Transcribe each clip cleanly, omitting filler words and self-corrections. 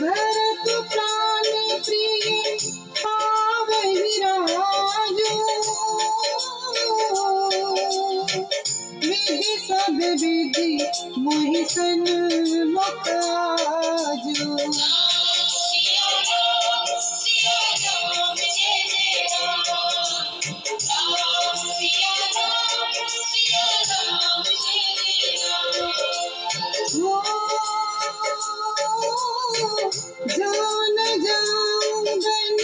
भरत प्राण प्रिय पावहि राजो, विधि सब विधि मोहि सन्मुख आजो। जान जाऊंगन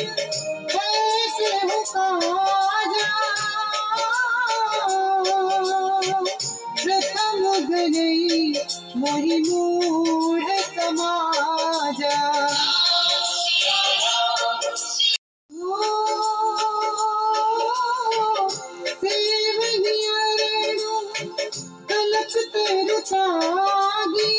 कैसे हो काजा, प्रथम गई मोहि मूढ़ समाजा। कलक तेरु त्यागी,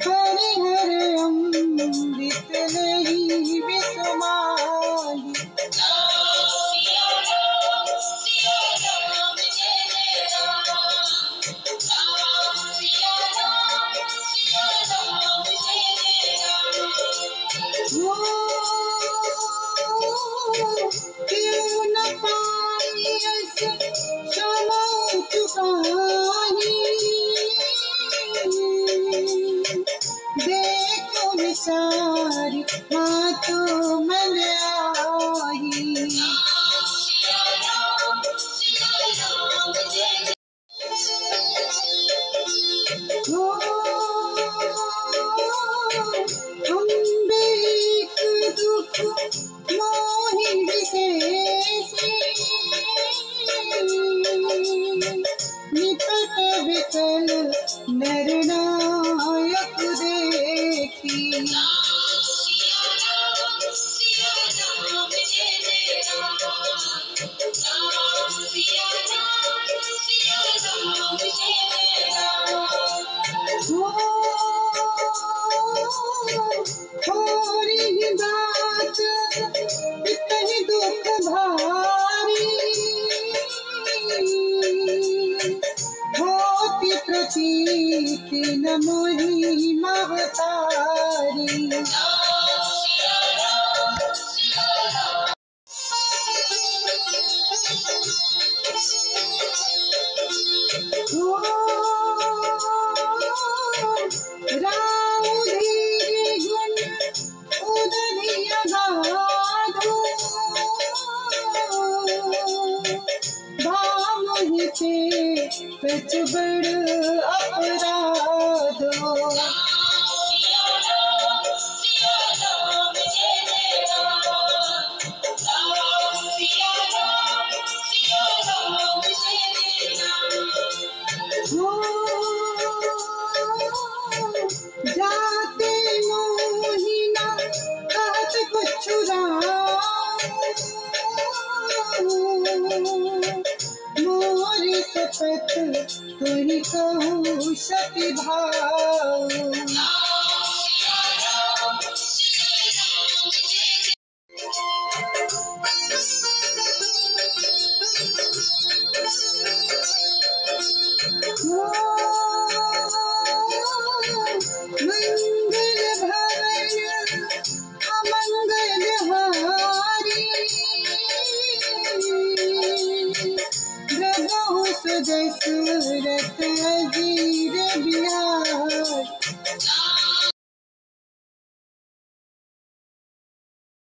हरे हरे अमृत नहीं विसमाही। क्यों न पाई ऐसे क्षमा चुकाही, देखो विचारी हाथों मन आई। अम्बे एक दुख मोहि विशेषी, निपट विकल नरनायक देखी। थोड़ी बात इतनी दुख भारी, होती प्रतीति न मोहि महतारी। राम धीरे गुण उदधिय गाधो, भामहि ते प्रच बड़ अपराधो। जाते मोहि न कहत कुछु राम, मोर सपत तुहि कहूँ सति भाव। मंगल भवन अमंगल हारी, प्रभु सुदसुर